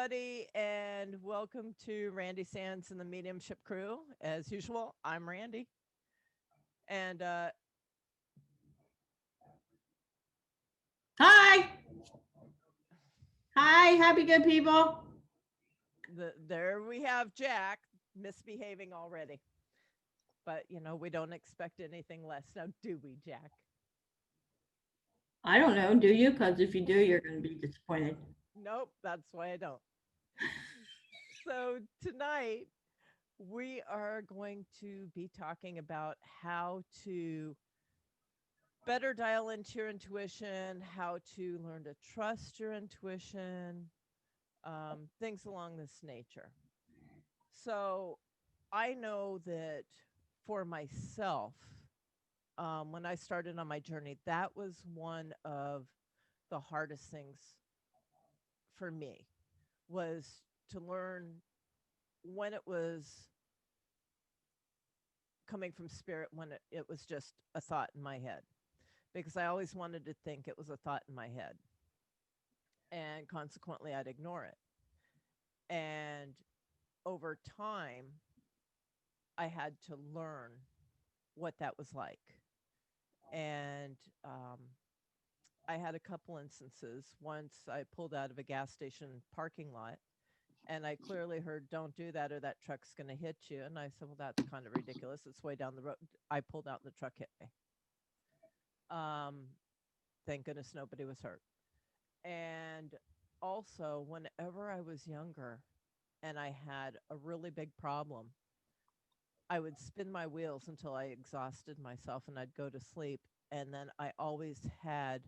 everybody, and welcome to Randi Sands and the Mediumship Crew. As usual, I'm Randi, and Hi. Hi. Happy good people. there we have Jack misbehaving already. But we don't expect anything less now, do we, Jack? I don't know. Do you? Because if you do, you're going to be disappointed. Nope, that's why I don't. So tonight we are going to be talking about how to better dial into your intuition, how to learn to trust your intuition, things along this nature. So I know that for myself, when I started on my journey, that was one of the hardest things for me was to learn when it was coming from spirit, when it was just a thought in my head, because I always wanted to think it was a thought in my head, and consequently I'd ignore it. And over time, I had to learn what that was like. And I had a couple instances. Once I pulled out of a gas station parking lot and I clearly heard, "Don't do that or that truck's going to hit you." And I said, "Well, that's kind of ridiculous. It's way down the road." I pulled out and the truck hit me. Um, thank goodness nobody was hurt. And also, whenever I was younger and I had a really big problem, I would spin my wheels until I exhausted myself and I'd go to sleep. And then I always had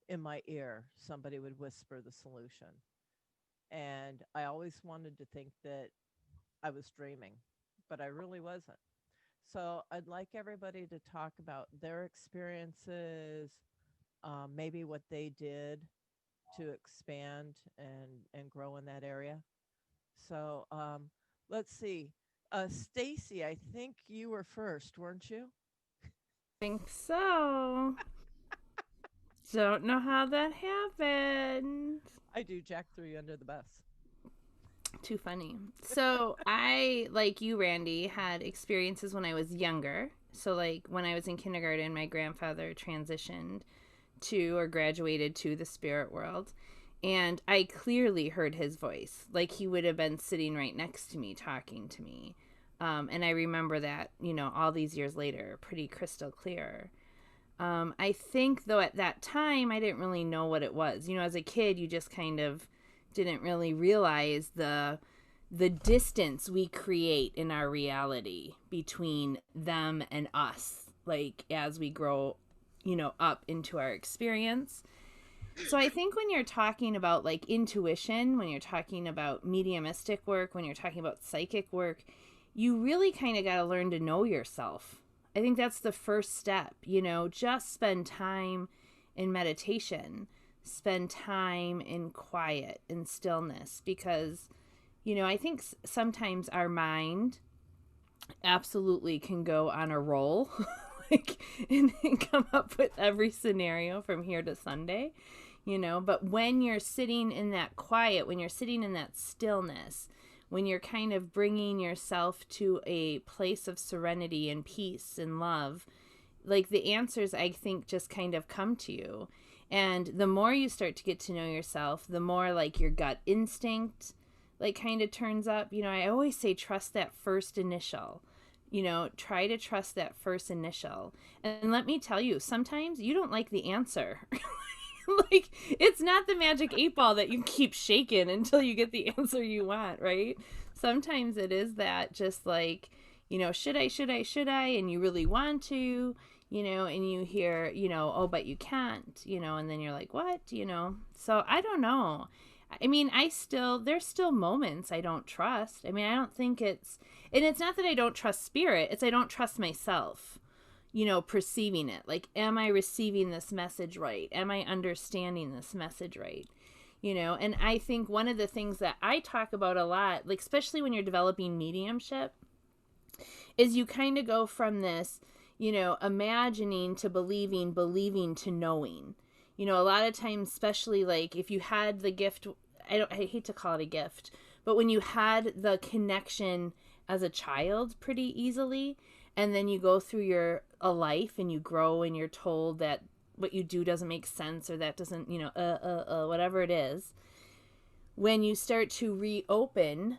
in my ear somebody would whisper the solution. And I always wanted to think that I was dreaming, but I really wasn't. So I'd like everybody to talk about their experiences, maybe what they did to expand and grow in that area. So let's see. Stacy, I think you were first, weren't you? Think so. Don't know how that happened. I do. Jack threw you under the bus. Too funny. So, I, like you, Randy, had experiences when I was younger. So, like when I was in kindergarten, my grandfather transitioned to or graduated to the spirit world. And I clearly heard his voice. Like he would have been sitting right next to me, talking to me. And I remember that, all these years later, pretty crystal clear. I think, though, at that time, I didn't really know what it was. As a kid, you just kind of didn't really realize the distance we create in our reality between them and us, like as we grow, up into our experience. So I think when you're talking about like intuition, when you're talking about mediumistic work, when you're talking about psychic work, you really kind of got to learn to know yourself. I think that's the first step, just spend time in meditation, spend time in quiet and stillness, because, I think sometimes our mind absolutely can go on a roll like and come up with every scenario from here to Sunday, but when you're sitting in that quiet, when you're sitting in that stillness, when you're kind of bringing yourself to a place of serenity and peace and love, like the answers, I think, just kind of come to you. And the more you start to get to know yourself, the more like your gut instinct like kind of turns up. I always say trust that first initial. Try to trust that first initial. And let me tell you, sometimes you don't like the answer. Like, it's not the magic 8 ball that you keep shaking until you get the answer you want, right? Sometimes it is that, just like, should I, and you really want to, and you hear, oh, but you can't, and then you're like, what, so I don't know. I mean, there's still moments I don't trust. I mean, I don't think and it's not that I don't trust spirit, it's I don't trust myself, perceiving it. Like, am I receiving this message right? Am I understanding this message right? And I think one of the things that I talk about a lot, like, especially when you're developing mediumship, is you kind of go from this, imagining to believing to knowing. A lot of times, especially like if you had the gift I hate to call it a gift, but when you had the connection as a child pretty easily, and then you go through a life and you grow and you're told that what you do doesn't make sense, or that doesn't, whatever it is, when you start to reopen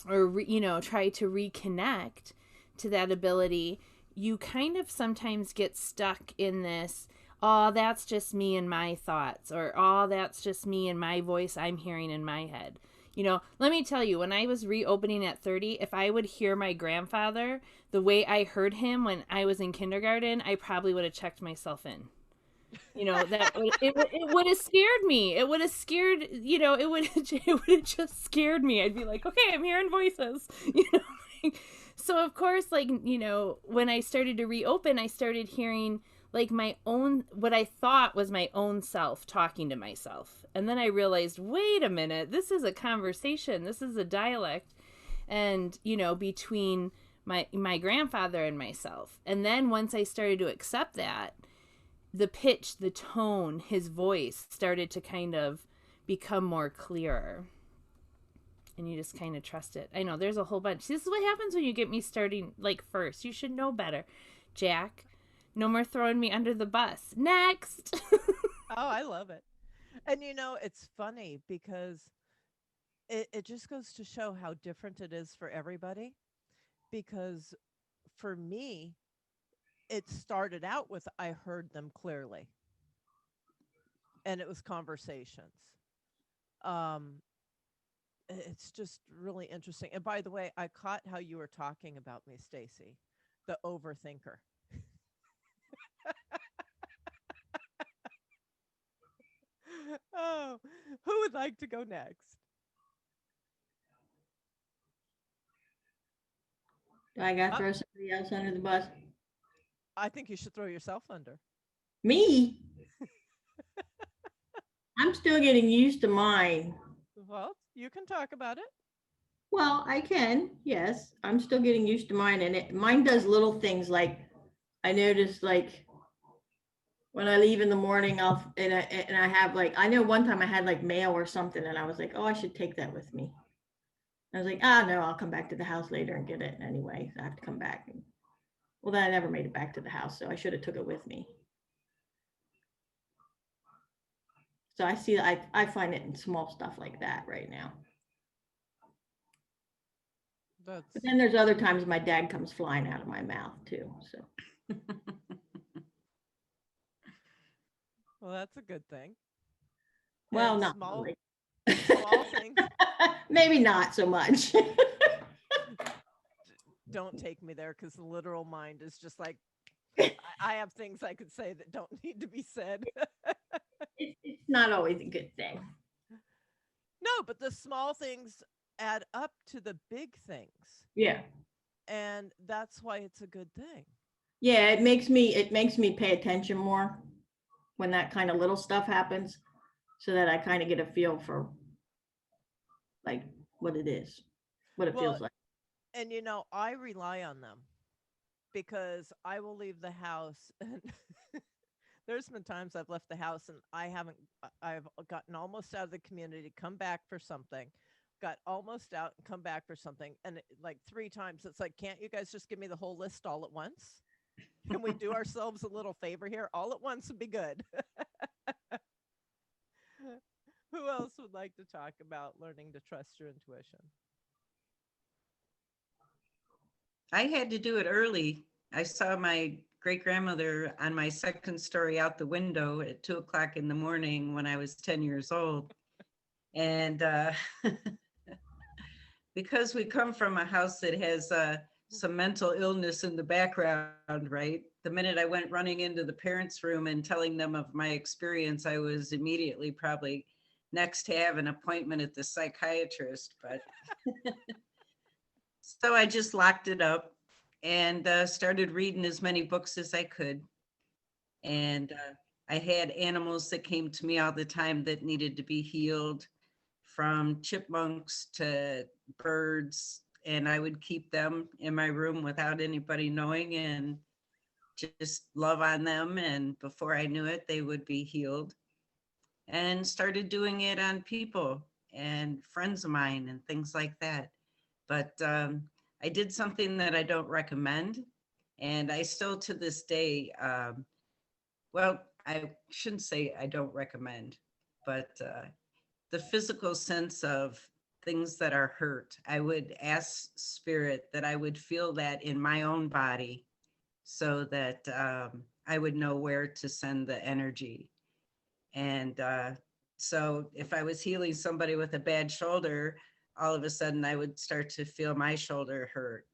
or try to reconnect to that ability, you kind of sometimes get stuck in this, oh, that's just me and my thoughts, or oh, that's just me and my voice I'm hearing in my head. Let me tell you, when I was reopening at 30, if I would hear my grandfather the way I heard him when I was in kindergarten, I probably would have checked myself in. It would have scared me. It would have scared, it would have just scared me. I'd be like, okay, I'm hearing voices, So of course, when I started to reopen, I started hearing like my own, what I thought was my own self talking to myself. And then I realized, wait a minute, this is a conversation. This is a dialect. And, between my grandfather and myself. And then once I started to accept that, the pitch, the tone, his voice started to kind of become more clearer. And you just kind of trust it. I know there's a whole bunch. This is what happens when you get me starting first. You should know better. Jack, no more throwing me under the bus. Next. Oh, I love it. And it's funny because it just goes to show how different it is for everybody. Because for me, it started out with I heard them clearly, and it was conversations. Um, it's just really interesting. And by the way, I caught how you were talking about me, Stacy, the overthinker. Oh, who would like to go next? Do I got to throw somebody else under the bus? I think you should throw yourself under. Me? I'm still getting used to mine. Well, you can talk about it. Well, I can, yes. I'm still getting used to mine, and mine does little things like I notice when I leave in the morning, I have I know one time I had mail or something, and I was like, oh, I should take that with me. I was like, no, I'll come back to the house later and get it anyway. I have to come back. Well, then I never made it back to the house, so I should have took it with me. So I find it in small stuff like that right now. But then there's other times my dad comes flying out of my mouth too. So. Well, that's a good thing. Well, And not small, really. small things. Maybe not so much. Don't take me there, because the literal mind is just like, I have things I could say that don't need to be said. It's not always a good thing. No, but the small things add up to the big things. Yeah. And that's why it's a good thing. Yeah, it makes me pay attention more when that kind of little stuff happens, so that I kind of get a feel for what it is, what it feels like. And I rely on them, because I will leave the house and there's been times I've left the house and I've gotten almost out of the community, come back for something, got almost out and come back for something. And 3 times, it's like, can't you guys just give me the whole list all at once? Can we do ourselves a little favor here? All at once would be good. Who else would like to talk about learning to trust your intuition? I had to do it early. I saw my great grandmother on my second story out the window at 2:00 in the morning when I was 10 years old. And because we come from a house that has some mental illness in the background, right? The minute I went running into the parents' room and telling them of my experience, I was immediately probably next to have an appointment at the psychiatrist. But so I just locked it up and started reading as many books as I could. And I had animals that came to me all the time that needed to be healed, from chipmunks to birds, and I would keep them in my room without anybody knowing and just love on them. And before I knew it, they would be healed. and started doing it on people and friends of mine and things like that. But I did something that I don't recommend. And I still to this day, well, I shouldn't say I don't recommend, but the physical sense of things that are hurt, I would ask spirit that I would feel that in my own body so that I would know where to send the energy. And so if I was healing somebody with a bad shoulder, all of a sudden I would start to feel my shoulder hurt.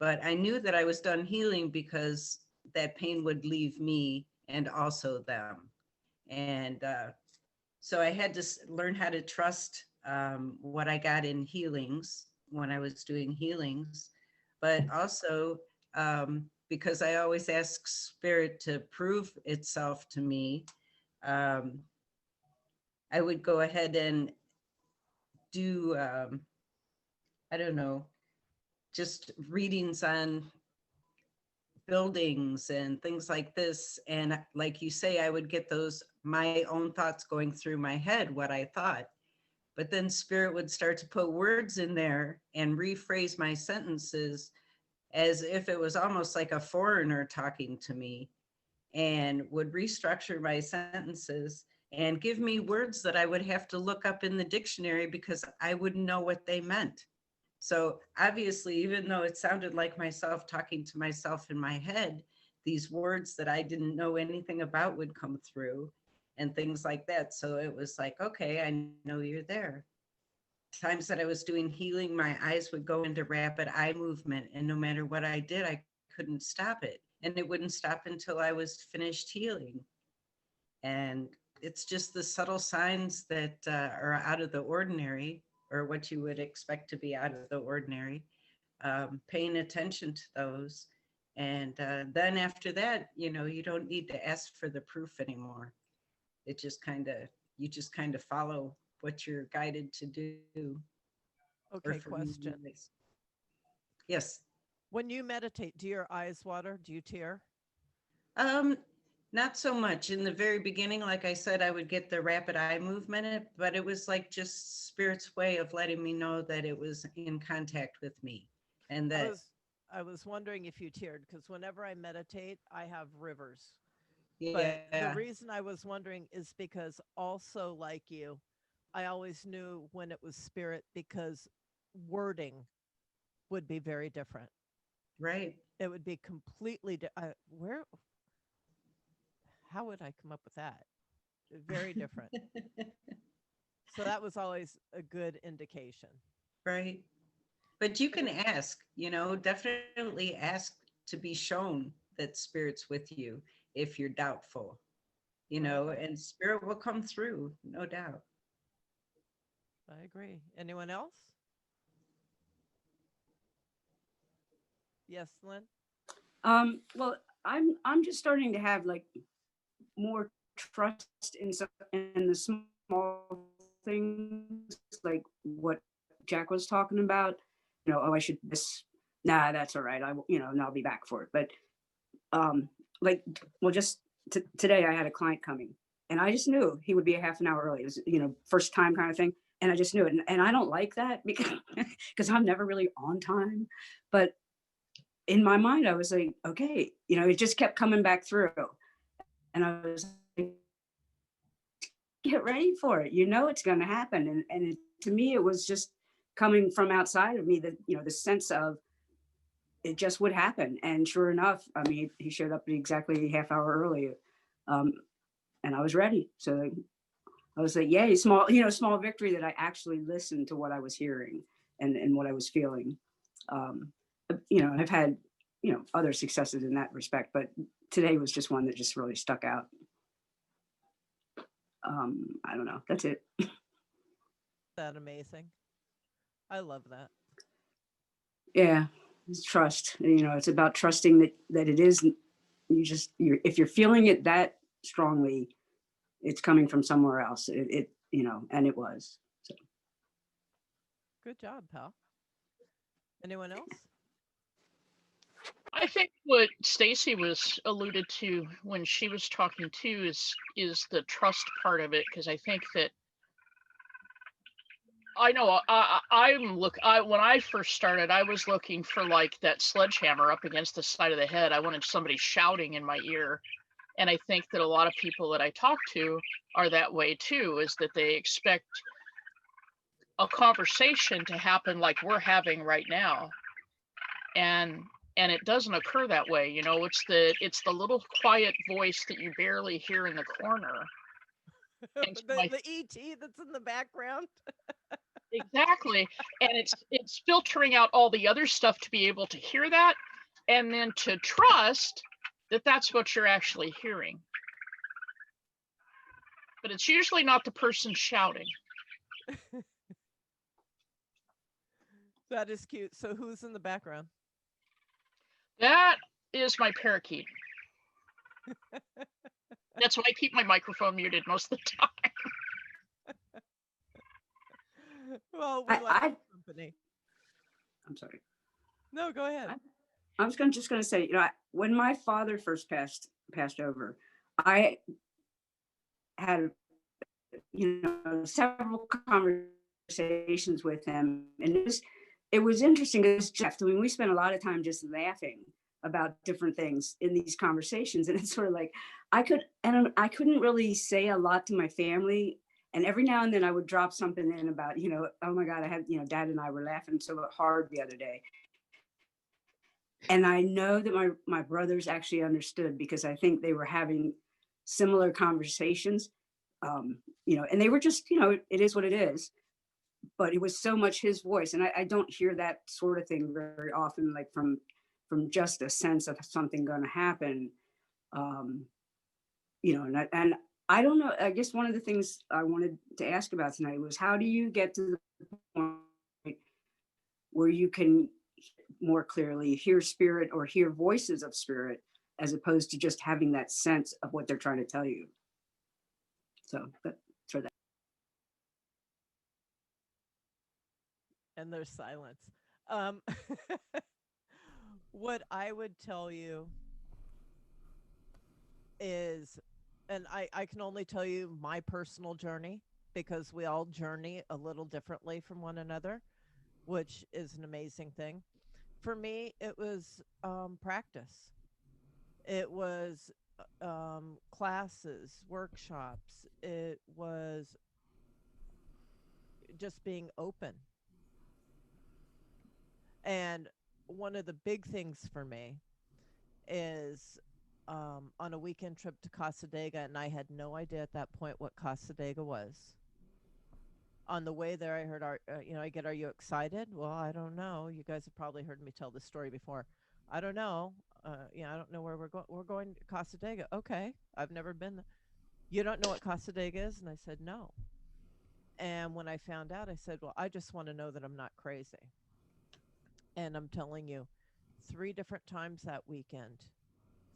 But I knew that I was done healing because that pain would leave me and also them. And so I had to learn how to trust what I got in healings when I was doing healings, but also because I always ask spirit to prove itself to me, um, I would go ahead and do, I don't know, just readings on buildings and things like this. And like you say, I would get those, my own thoughts going through my head, what I thought. But then spirit would start to put words in there and rephrase my sentences as if it was almost like a foreigner talking to me, and would restructure my sentences and give me words that I would have to look up in the dictionary because I wouldn't know what they meant. So obviously, even though it sounded like myself talking to myself in my head, these words that I didn't know anything about would come through and things like that. So it was like, okay, I know you're there. Times that I was doing healing, my eyes would go into rapid eye movement. And no matter what I did, I couldn't stop it. And it wouldn't stop until I was finished healing. And it's just the subtle signs that are out of the ordinary, or what you would expect to be out of the ordinary, paying attention to those. And then after that, you know, you don't need to ask for the proof anymore. It just kind of, you just kind of follow what you're guided to do. Okay, question. Yes. When you meditate, do your eyes water? Do you tear? Um, Not so much. In the very beginning, like I said, I would get the rapid eye movement, but it was like just spirit's way of letting me know that it was in contact with me. And that, I was wondering if you teared, because whenever I meditate, I have rivers. But the yeah, reason I was wondering is because also like you, I always knew when it was spirit because wording would be very different. right. It would be completely where how would I come up with that? Very different. So that was always a good indication. Right. But you can ask, you know, definitely ask to be shown that spirit's with you if you're doubtful, you know, Okay, and spirit will come through, no doubt. I agree. Anyone else? Yes, Lynn? Well, I'm just starting to have like more trust in the small things, like what Jack was talking about. You know, oh, I should this. Nah, that's all right. And I'll be back for it. But like, well, just today I had a client coming, and I just knew he would be a half an hour early. It was, first time kind of thing, and I just knew it. And I don't like that because I'm never really on time, but in my mind, I was like, okay, it just kept coming back through. And I was like, get ready for it. It's going to happen. And to me, it was just coming from outside of me that, the sense of it just would happen. And sure enough, I mean, he showed up exactly a half hour early. And I was ready. So I was like, yay, small victory that I actually listened to what I was hearing and what I was feeling. And I've had, other successes in that respect, but today was just one that just really stuck out. I don't know. That's it. That amazing. I love that. Yeah. It's trust. It's about trusting that it is, if you're feeling it that strongly, it's coming from somewhere else. And it was. So. Good job, pal. Anyone else? I think what Stacy was alluded to when she was talking too is the trust part of it, because I think that I know when I first started, I was looking for like that sledgehammer up against the side of the head. I wanted somebody shouting in my ear. And I think that a lot of people that I talk to are that way too, is that they expect a conversation to happen like we're having right now. And it doesn't occur that way. You know, it's the little quiet voice that you barely hear in the corner. And so the ET that's in the background. exactly. And it's filtering out all the other stuff to be able to hear that, and then to trust that that's what you're actually hearing. But it's usually not the person shouting. That is cute. So who's in the background? That is my parakeet. That's why I keep my microphone muted most of the time. Well, we like company. I'm sorry. No, go ahead. I was just going to say, when my father first passed over, I had, several conversations with him, and it was interesting because Jeff, I mean, we spent a lot of time just laughing about different things in these conversations, and it's sort of like I couldn't really say a lot to my family, and every now and then I would drop something in about, oh my God, I had, Dad and I were laughing so hard the other day. And I know that my brothers actually understood, because I think they were having similar conversations, and they were just, it is what it is. But it was so much his voice. And I don't hear that sort of thing very often, like from just a sense of something going to happen. And I don't know, I guess one of the things I wanted to ask about tonight was, how do you get to the point where you can more clearly hear spirit or hear voices of spirit, as opposed to just having that sense of what they're trying to tell you? So that's for that. And there's silence. What I would tell you is, and I can only tell you my personal journey, because we all journey a little differently from one another, which is an amazing thing. For me, it was practice. It was classes, workshops. It was just being open. And one of the big things for me is on a weekend trip to Casadega, and I had no idea at that point what Casadega was. On the way there, I heard, are you excited? Well, I don't know. You guys have probably heard me tell this story before. I don't know. I don't know where we're going. We're going to Casadega. Okay. I've never been there. You don't know what Casadega is? And I said, no. And when I found out, I said, well, I just want to know that I'm not crazy. And I'm telling you, 3 different times that weekend,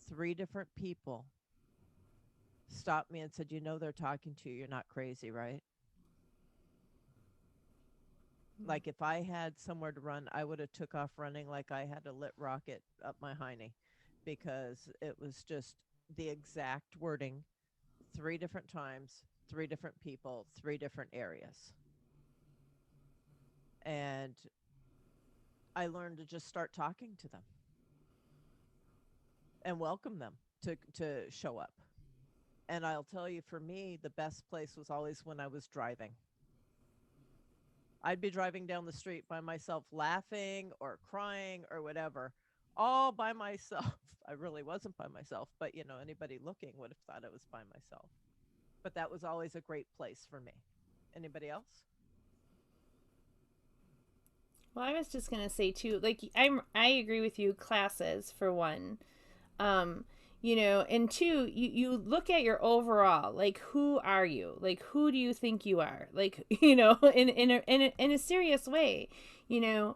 3 different people stopped me and said, they're talking to you. You're not crazy, right? Like if I had somewhere to run, I would have took off running like I had a lit rocket up my hiney, because it was just the exact wording, 3 different times, 3 different people, 3 different areas. And I learned to just start talking to them and welcome them to show up. And I'll tell you, for me, the best place was always when I was driving. I'd be driving down the street by myself, laughing or crying or whatever, all by myself. I really wasn't by myself, but anybody looking would have thought I was by myself. But that was always a great place for me. Anybody else? Well, I was just gonna say too, like I agree with you. Classes for one, and 2, you look at your overall, like, who are you? Like, who do you think you are? Like, in a serious way,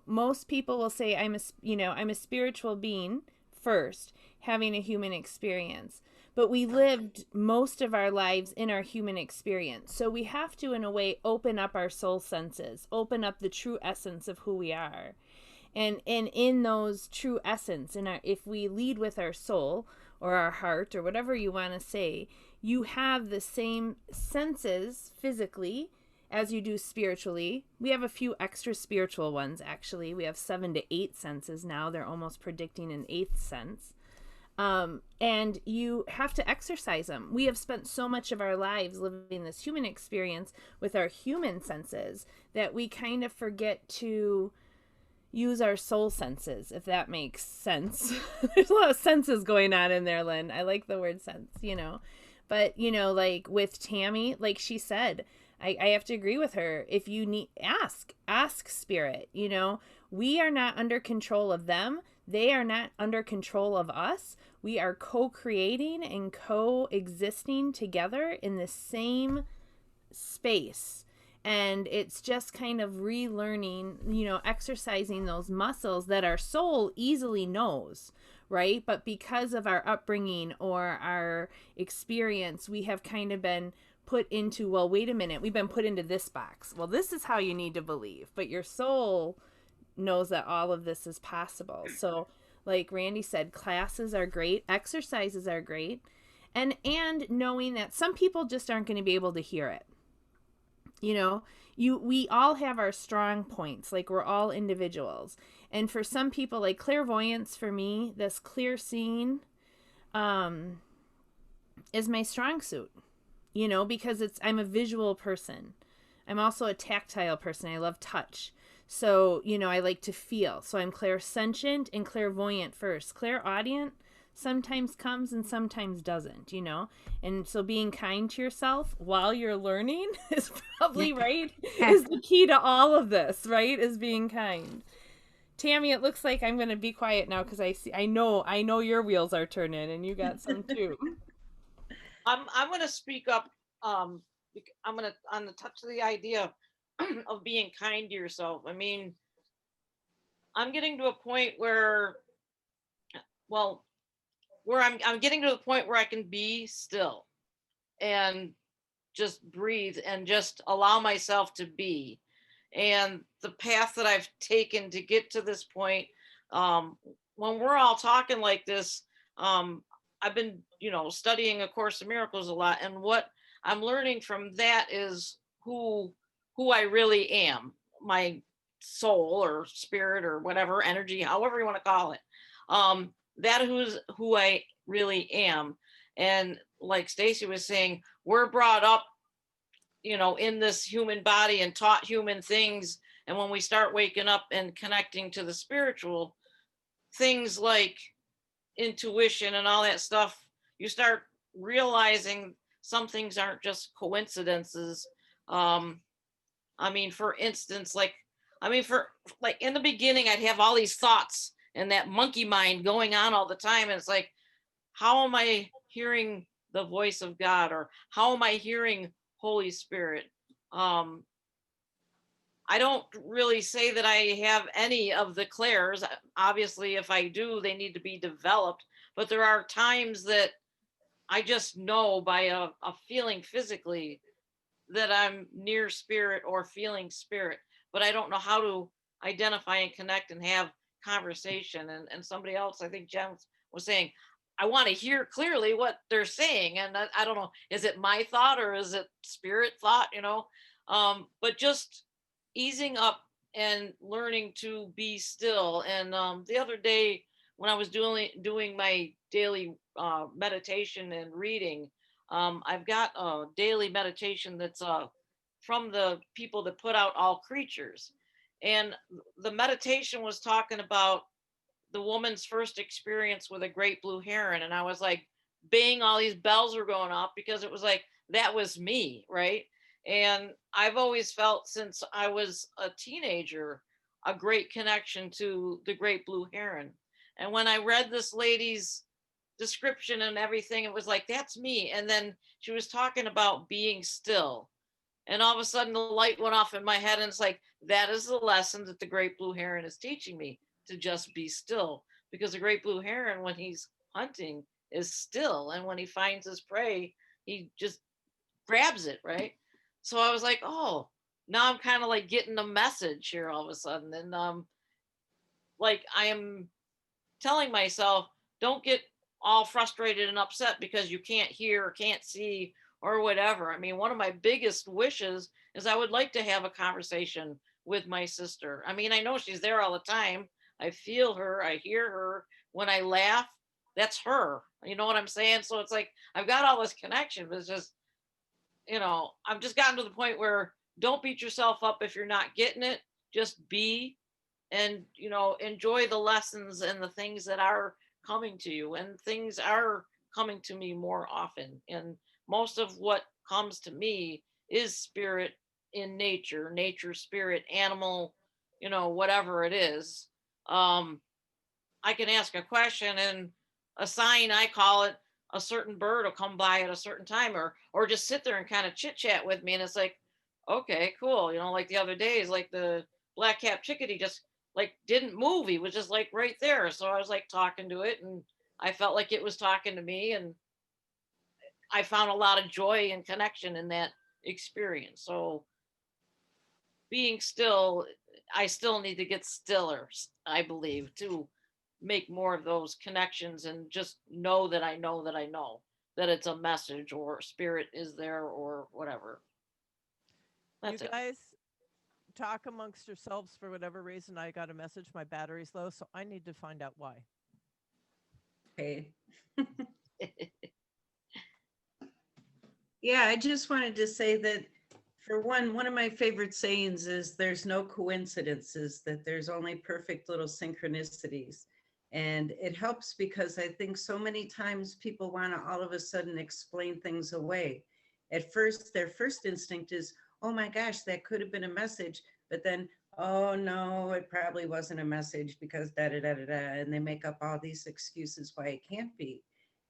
most people will say I'm a spiritual being first, having a human experience. But we lived most of our lives in our human experience. So we have to, in a way, open up our soul senses, open up the true essence of who we are. And in those true essence, if we lead with our soul or our heart or whatever you want to say, you have the same senses physically as you do spiritually. We have a few extra spiritual ones, actually. We have 7 to 8 senses now. They're almost predicting an 8th sense. And you have to exercise them. We have spent so much of our lives living this human experience with our human senses that we kind of forget to use our soul senses, if that makes sense. There's a lot of senses going on in there, Lynn. I like the word sense, But, like with Tammy, like she said, I have to agree with her. If you need, ask spirit, we are not under control of them. They are not under control of us. We are co-creating and coexisting together in the same space. And it's just kind of relearning, exercising those muscles that our soul easily knows, right? But because of our upbringing or our experience, we have kind of been put into, well, wait a minute, we've been put into this box. Well, this is how you need to believe. But your soul knows that all of this is possible. So like Randi said, classes are great, exercises are great, and knowing that some people just aren't going to be able to hear it. We all have our strong points, like we're all individuals. And for some people, like clairvoyance, for me, this clear seeing is my strong suit, because I'm a visual person. I'm also a tactile person. I love touch. So, I like to feel. So I'm clairsentient and clairvoyant first. Clairaudient sometimes comes and sometimes doesn't, And so being kind to yourself while you're learning is probably right, is the key to all of this, right? Is being kind. Tammy, it looks like I'm going to be quiet now because I know your wheels are turning and you got some too. I'm going to speak up. I'm going to on the touch of the idea of being kind to yourself. I mean, I'm getting to a point where I'm getting to the point where I can be still and just breathe and just allow myself to be. And the path that I've taken to get to this point, when we're all talking like this, I've been, studying A Course in Miracles a lot. And what I'm learning from that is who I really am, my soul or spirit or whatever, energy, however you want to call it. That who's who I really am. And like Stacy was saying, we're brought up, in this human body and taught human things. And when we start waking up and connecting to the spiritual things like intuition and all that stuff, you start realizing some things aren't just coincidences. For instance, in the beginning, I'd have all these thoughts and that monkey mind going on all the time. And it's like, how am I hearing the voice of God? Or how am I hearing Holy Spirit? I don't really say that I have any of the clairs. Obviously, if I do, they need to be developed. But there are times that I just know by a feeling physically that I'm near spirit or feeling spirit, but I don't know how to identify and connect and have conversation. And somebody else, I think Jen was saying, I want to hear clearly what they're saying. And I don't know, is it my thought or is it spirit thought, but just easing up and learning to be still. And the other day when I was doing my daily meditation and reading, I've got a daily meditation that's from the people that put out All Creatures. And the meditation was talking about the woman's first experience with a great blue heron. And I was like, bang, all these bells were going off because it was like, that was me, right? And I've always felt since I was a teenager, a great connection to the great blue heron. And when I read this lady's description and everything, it was like, that's me. And then she was talking about being still. And all of a sudden the light went off in my head. And it's like, that is the lesson that the great blue heron is teaching me, to just be still. Because the great blue heron, when he's hunting, is still. And when he finds his prey, he just grabs it, right? So I was like, oh, now I'm kind of like getting a message here all of a sudden. And like I am telling myself, don't get all frustrated and upset because you can't hear or can't see or whatever. I mean, one of my biggest wishes is I would like to have a conversation with my sister. I mean, I know she's there all the time. I feel her, I hear her. When I laugh, that's her. You know what I'm saying? So it's like I've got all this connection, but it's just, I've just gotten to the point where don't beat yourself up if you're not getting it. Just be and, enjoy the lessons and the things that are coming to you. And things are coming to me more often. And most of what comes to me is spirit in nature, spirit, animal, whatever it is. I can ask a question and a sign, I call it, a certain bird will come by at a certain time, or just sit there and kind of chit chat with me. And it's like, okay, cool. Like the other days, like the black cap chickadee just like didn't move. He was just like right there. So I was like talking to it, and I felt like it was talking to me, and I found a lot of joy and connection in that experience. So being still, I still need to get stiller, I believe, to make more of those connections and just know that I know that I know that it's a message or spirit is there or whatever. That's You it. guys talk amongst yourselves. For whatever reason, I got a message my battery's low, so I need to find out why. Okay. Yeah, I just wanted to say that for one of my favorite sayings is there's no coincidences, that there's only perfect little synchronicities. And it helps because I think so many times people want to all of a sudden explain things away. At first, their first instinct is, oh my gosh, that could have been a message. But then, oh no, it probably wasn't a message because da da da da da. And they make up all these excuses why it can't be.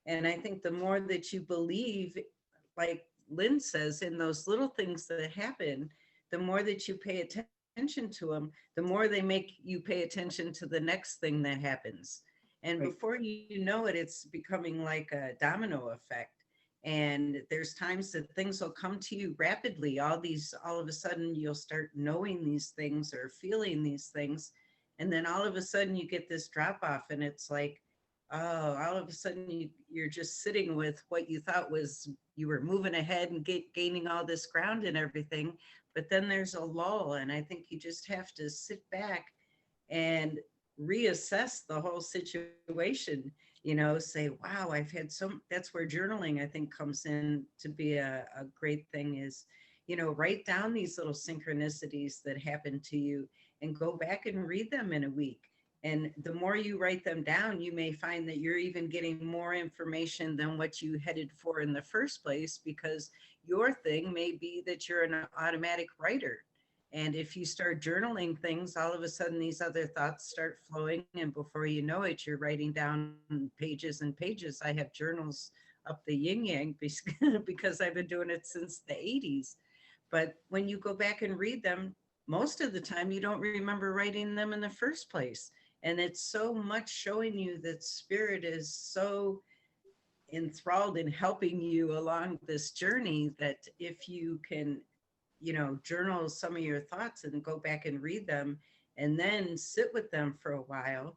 And I think the more that you believe, like Lynn says, in those little things that happen, the more that you pay attention to them, the more they make you pay attention to the next thing that happens. And Right. before you know it, it's becoming like a domino effect. And there's times that things will come to you rapidly. All of a sudden, you'll start knowing these things or feeling these things. And then all of a sudden, you get this drop off, and it's like, oh, all of a sudden you're just sitting with what you thought was you were moving ahead and gaining all this ground and everything. But then there's a lull. And I think you just have to sit back and reassess the whole situation, say, wow, that's where journaling, I think, comes in to be a great thing is, write down these little synchronicities that happen to you and go back and read them in a week. And the more you write them down, you may find that you're even getting more information than what you headed for in the first place, because your thing may be that you're an automatic writer. And if you start journaling things, all of a sudden these other thoughts start flowing. And before you know it, you're writing down pages and pages. I have journals up the yin yang because I've been doing it since the 80s. But when you go back and read them, most of the time you don't remember writing them in the first place. And it's so much showing you that spirit is so enthralled in helping you along this journey that if you can, journal some of your thoughts and go back and read them and then sit with them for a while,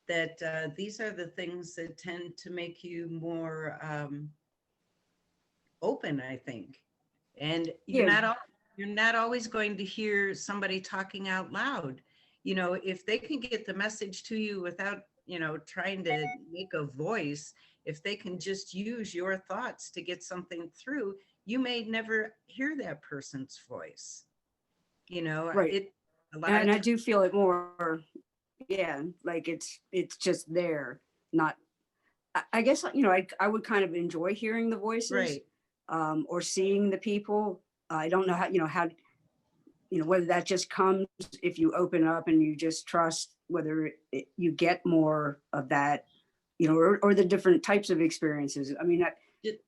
that these are the things that tend to make you more open, I think. And you're not always going to hear somebody talking out loud. If they can get the message to you without, trying to make a voice, if they can just use your thoughts to get something through, you may never hear that person's voice. Right. And I do feel it more. Yeah, like it's just there. Not. I guess I would kind of enjoy hearing the voices, right. Or seeing the people. I don't know how whether that just comes if you open up and you just trust, whether you get more of that, or the different types of experiences. I mean,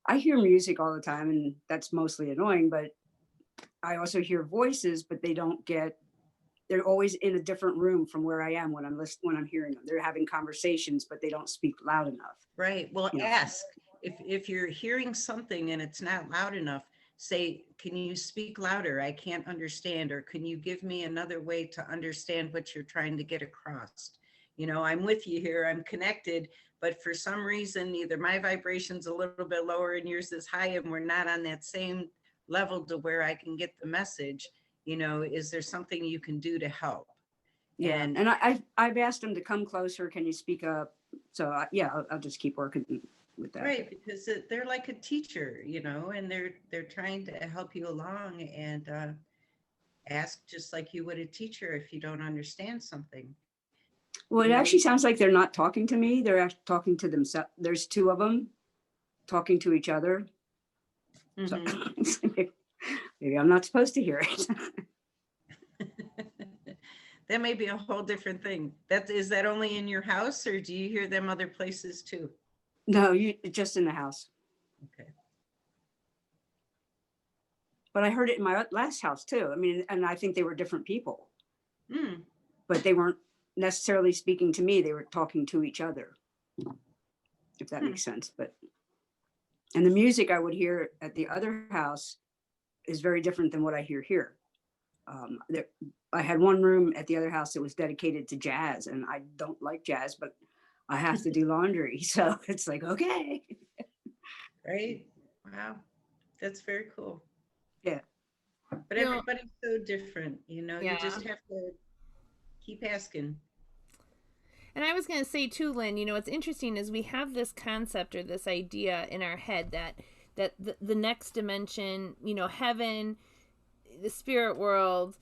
I hear music all the time, and that's mostly annoying, but I also hear voices, but they're always in a different room from where I am when I'm hearing them. They're having conversations, but they don't speak loud enough. Right. Well, ask if you're hearing something and it's not loud enough, say, can you speak louder? I can't understand. Or can you give me another way to understand what you're trying to get across? I'm with you here, I'm connected, but for some reason, either my vibration's a little bit lower and yours is high, and we're not on that same level to where I can get the message. Is there something you can do to help? Yeah, And and I've asked them to come closer. Can you speak up? So yeah, I'll just keep working with that. right, because they're like a teacher, and they're trying to help you along, and ask just like you would a teacher if you don't understand something. Well, it You know? actually sounds like they're not talking to me. They're actually talking to themselves. There's two of them talking to each other. So Mhm. maybe I'm not supposed to hear it. That may be a whole different thing. Is that only in your house, or do you hear them other places too? No, just in the house. Okay. But I heard it in my last house too. I mean, and I think they were different people, Mm. but they weren't necessarily speaking to me. They were talking to each other, if that makes sense. And the music I would hear at the other house is very different than what I hear here. I had one room at the other house that was dedicated to jazz, and I don't like jazz, but I have to do laundry. So it's like, okay. Right? Wow. That's very cool. Yeah. But everybody's so different, you Yeah. just have to keep asking. And I was going to say too, Lynn, what's interesting is we have this concept or this idea in our head that the next dimension, heaven, the spirit world,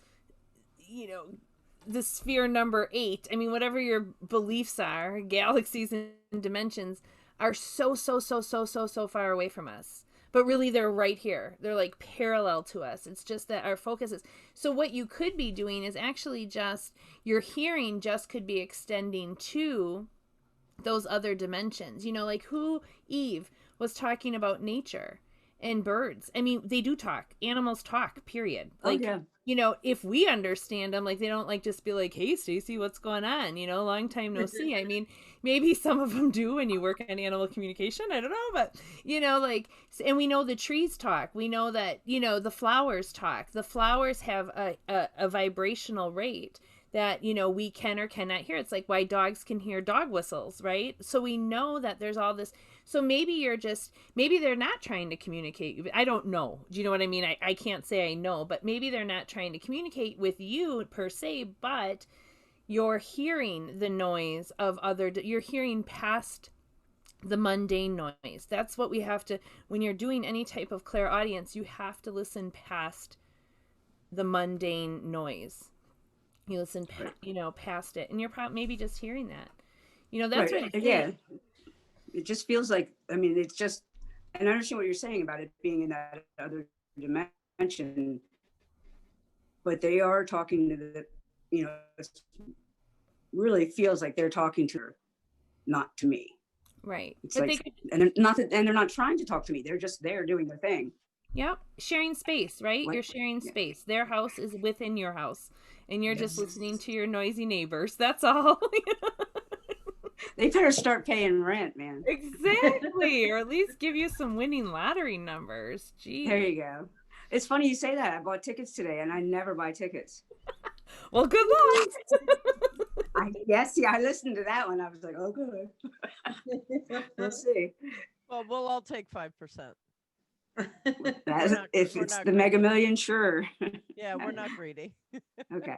the sphere number 8, I mean, whatever your beliefs are, galaxies and dimensions are so far away from us. But really, they're right here. They're like parallel to us. It's just that our focus is. So what you could be doing is actually just, your hearing just could be extending to those other dimensions. Like Eve was talking about nature and birds. I mean, they do talk. Animals talk, period. Like, yeah. If we understand them, like, they don't like just be like, hey, Stacy, what's going on? Long time no see. I mean, maybe some of them do when you work on animal communication. I don't know, but, and we know the trees talk. We know that, the flowers talk. The flowers have a vibrational rate that, we can or cannot hear. It's like why dogs can hear dog whistles, right? So we know that there's all this. So maybe maybe they're not trying to communicate. I don't know. Do you know what I mean? I can't say I know, but maybe they're not trying to communicate with you per se, but you're hearing the noise of you're hearing past the mundane noise. That's what we have to, when you're doing any type of clairaudience, you have to listen past the mundane noise. You listen, past it, and you're probably maybe just hearing that. That's right. what I Yeah. It just feels like, I mean, it's just, and I understand what you're saying about it being in that other dimension, but they are talking to the, it really feels like they're talking to her, not to me. Right. It's but like, and they're not trying to talk to me. They're just there doing their thing. Yep. Sharing space, right? What? You're sharing space. Their house is within your house, and you're just listening to your noisy neighbors. That's all. They better start paying rent, man. Exactly. Or at least give you some winning lottery numbers. Gee. There you go. It's funny you say that. I bought tickets today, and I never buy tickets. Well, good luck. I listened to that one. I was like, oh, good. We'll see. Well, we'll all take 5%. If it's the Mega Million, sure. Yeah, we're not greedy. Okay.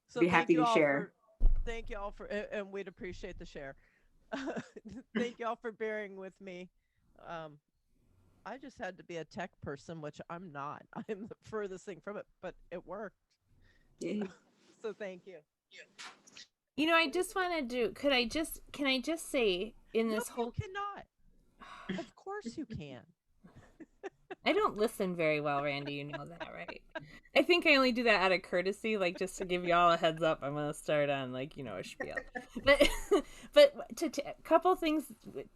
So be happy to share. Thank you all for, and we'd appreciate the share. Thank you all for bearing with me. I just had to be a tech person, which I'm not. I'm the furthest thing from it, but it worked. Yeah. So thank you. I just want to can I just say in this whole. You cannot. Of course you can. I don't listen very well, Randy. You know that, right? I think I only do that out of courtesy, like just to give y'all a heads up. I'm gonna start on a spiel. But to a couple things,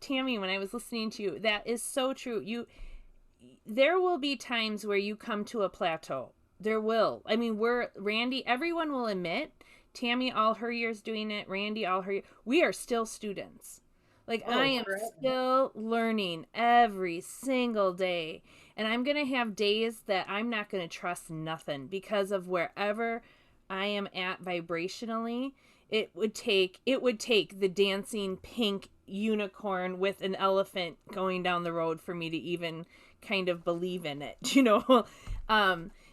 Tammy, when I was listening to you, that is so true. There will be times where you come to a plateau. There will. I mean, Randy. Everyone will admit. Tammy, all her years doing it. Randy, all her years. We are still students. I am still learning every single day. And I'm going to have days that I'm not going to trust nothing because of wherever I am at vibrationally, it would take the dancing pink unicorn with an elephant going down the road for me to even kind of believe in it, you know.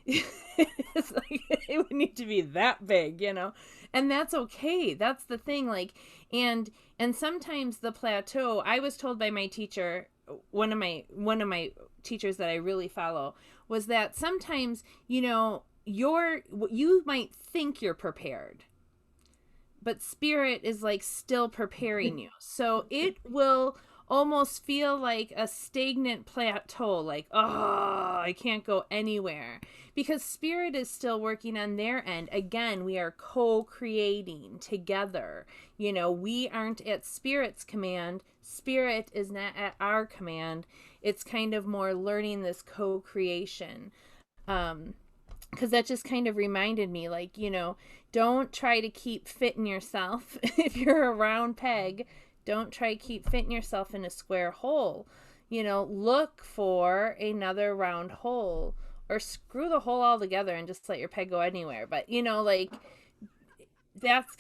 It's like it would need to be that big, you know. And that's okay. That's the thing, like, and sometimes the plateau, I was told by my teacher, one of my teachers that I really follow, was that sometimes, you know, you might think you're prepared, but spirit is like still preparing you. So it will almost feel like a stagnant plateau, like, oh, I can't go anywhere, because spirit is still working on their end. Again, we are co-creating together. You know, we aren't at spirit's command. Spirit is not at our command. It's kind of more learning this co-creation. Because that just kind of reminded me, like, you know, don't try to keep fitting yourself. If you're a round peg, don't try to keep fitting yourself in a square hole. You know, look for another round hole, or screw the hole all together and just let your peg go anywhere. But, you know, like, that's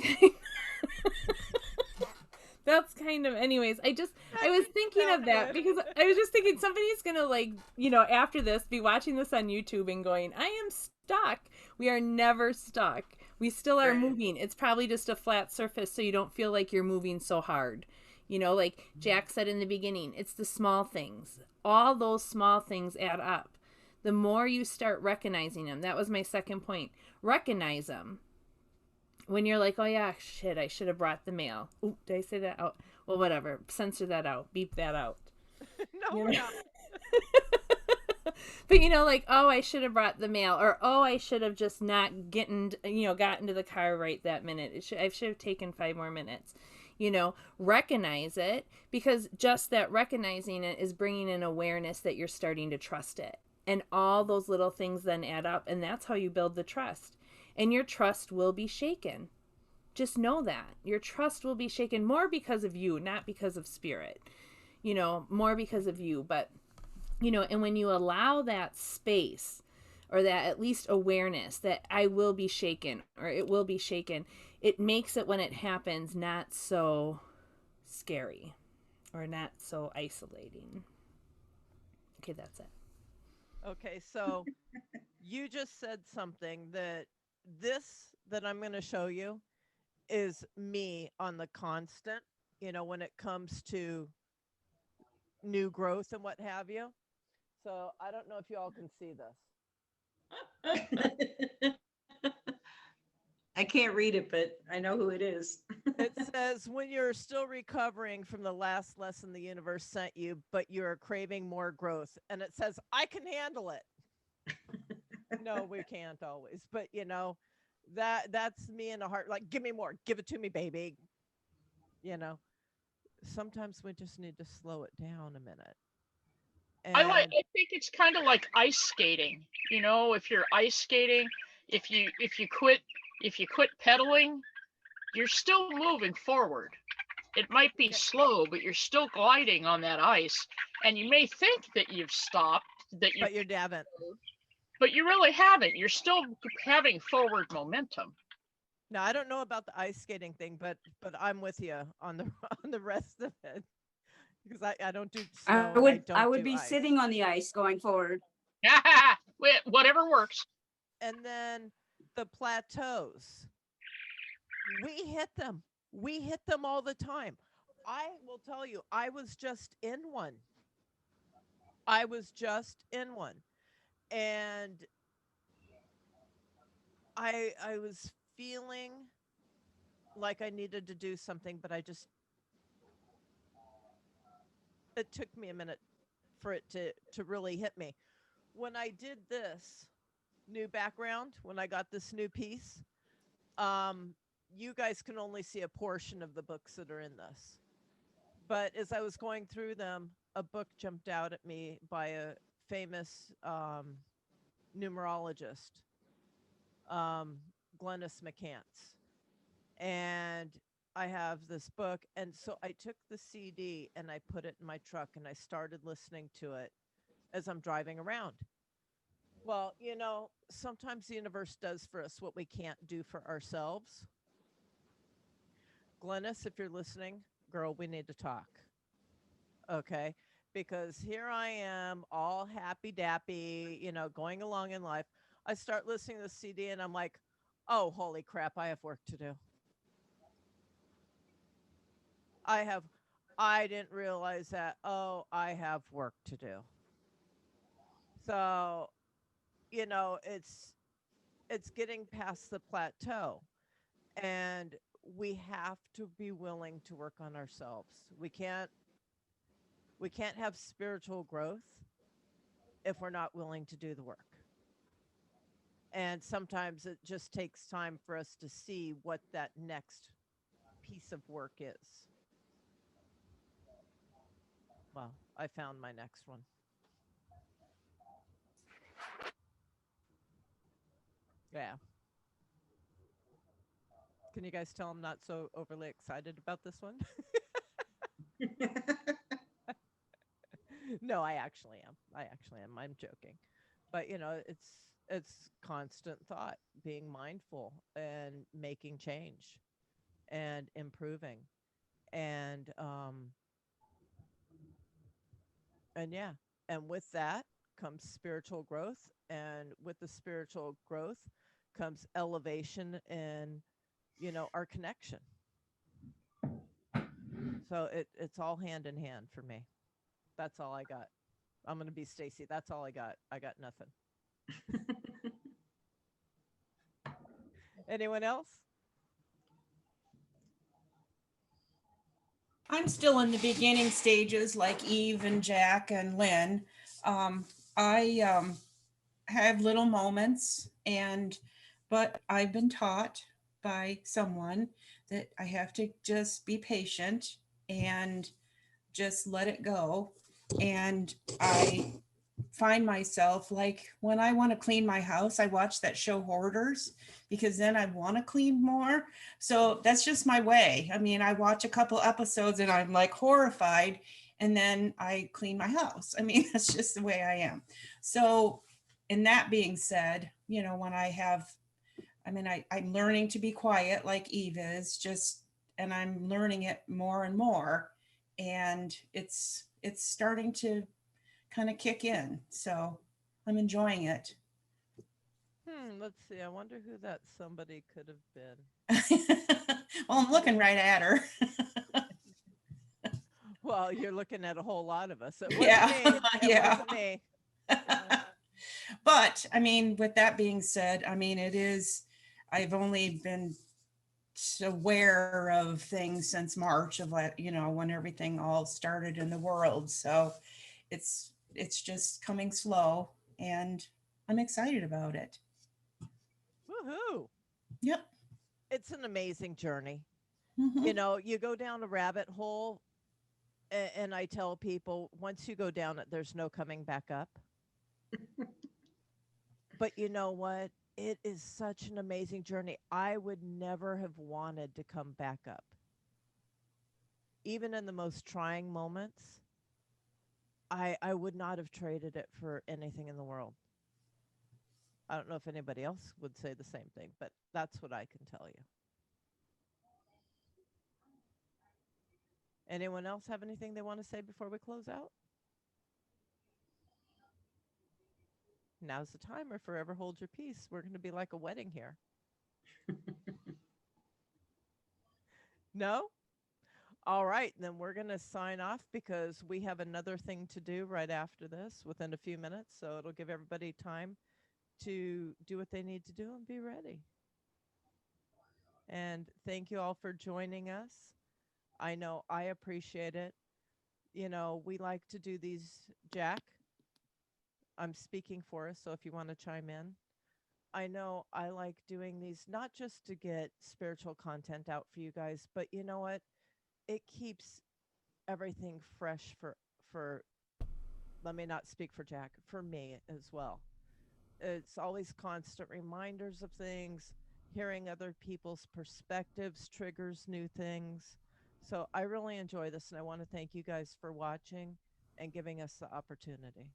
that's kind of, anyways, I was thinking of that because I was just thinking somebody's gonna, like, you know, after this be watching this on YouTube and going, I am stuck. We are never stuck. We still are moving. It's probably just a flat surface, so you don't feel like you're moving so hard. You know, like Jack said in the beginning, it's the small things. All those small things add up. The more you start recognizing them, that was my second point. Recognize them. When you're like, oh yeah, shit, I should have brought the mail. Ooh, did I say that out? Well, whatever. Censor that out. Beep that out. No, we're not. But, you know, like, oh, I should have brought the mail, or oh, I should have just not got into the car right that minute. I should have taken 5 more minutes. You know, recognize it, because just that recognizing it is bringing in awareness that you're starting to trust it. And all those little things then add up, and that's how you build the trust. And your trust will be shaken. Just know that. Your trust will be shaken more because of you, not because of spirit. You know, more because of you. But, you know, and when you allow that space, or that at least awareness that I will be shaken, or it will be shaken, it makes it, when it happens, not so scary or not so isolating. Okay, that's it. Okay, so you just said something that that I'm going to show you is me on the constant, you know, when it comes to new growth and what have you. So I don't know if you all can see this. I can't read it, but I know who it is. It says, when you're still recovering from the last lesson the universe sent you, but you're craving more growth. And it says, I can handle it. No, we can't always. But, you know, that's me in a heart, like, give me more, give it to me, baby. You know, sometimes we just need to slow it down a minute. I And think it's kind of like ice skating. You know, if you're ice skating, if you quit pedaling, you're still moving forward. It might be slow, but you're still gliding on that ice, and you may think that you've stopped, but you haven't. but you really haven't. You're still having forward momentum. Now, I don't know about the ice skating thing, but I'm with you on the on the rest of it, because I don't do snow. I would do be ice. sitting on the ice going forward. Whatever works. And then the plateaus, we hit them. We hit them all the time. I will tell you, I was just in one. I was just in one. And I was feeling like I needed to do something, but it took me a minute for it to really hit me. When I did this new background, when I got this new piece, you guys can only see a portion of the books that are in this. But as I was going through them, a book jumped out at me by a famous numerologist, Glennis McCants. And I have this book. And so I took the CD and I put it in my truck and I started listening to it as I'm driving around. Well, sometimes the universe does for us what we can't do for ourselves. Glennis, if you're listening, girl, we need to talk. Okay. Because here I am, all happy dappy, going along in life. I start listening to the CD and I'm like, oh, holy crap, I have work to do. I have, I didn't realize that. Oh, I have work to do. So, it's getting past the plateau, and we have to be willing to work on ourselves. We can't have spiritual growth if we're not willing to do the work. And sometimes it just takes time for us to see what that next piece of work is. Well, I found my next one. Yeah. Can you guys tell I'm not so overly excited about this one? No, I actually am. I actually am. I'm joking. But it's constant thought, being mindful and making change and improving. And yeah, and with that comes spiritual growth, and with the spiritual growth comes elevation in our connection. So it's all hand in hand for me. That's all I got. I'm going to be Stacy. That's all I got. I got nothing. Anyone else? I'm still in the beginning stages, like Eve and Jack and Lynn. I have little moments, but I've been taught by someone that I have to just be patient and just let it go. And I find myself like when I want to clean my house, I watch that show Hoarders because then I want to clean more. So that's just my way. I mean, I watch a couple episodes and I'm like horrified, and then I clean my house. I mean, that's just the way I am. So, in that being said, when I'm learning to be quiet like Eve is, and I'm learning it more and more. And it's starting to kind of kick in. So I'm enjoying it. Let's see. I wonder who that somebody could have been. Well, I'm looking right at her. Well, you're looking at a whole lot of us. It wasn't Yeah. me. It Yeah. wasn't me. But I mean, with that being said, I mean, I've only been aware of things since March of when everything all started in the world. So it's just coming slow, and I'm excited about it. Woohoo. Yep. It's an amazing journey. Mhm. You go down a rabbit hole, and I tell people once you go down it, there's no coming back up. But you know what? It is such an amazing journey. I would never have wanted to come back up. Even in the most trying moments, I would not have traded it for anything in the world. I don't know if anybody else would say the same thing, but that's what I can tell you. Anyone else have anything they want to say before we close out? Now's the time, or forever hold your peace. We're going to be like a wedding here. No? All right, then we're going to sign off because we have another thing to do right after this within a few minutes. So it'll give everybody time to do what they need to do and be ready. And thank you all for joining us. I know I appreciate it. We like to do these, Jack. I'm speaking for us, so if you want to chime in. I know I like doing these not just to get spiritual content out for you guys, but you know what? It keeps everything fresh for let me not speak for Jack, for me as well. It's always constant reminders of things, hearing other people's perspectives triggers new things. So I really enjoy this, and I want to thank you guys for watching and giving us the opportunity.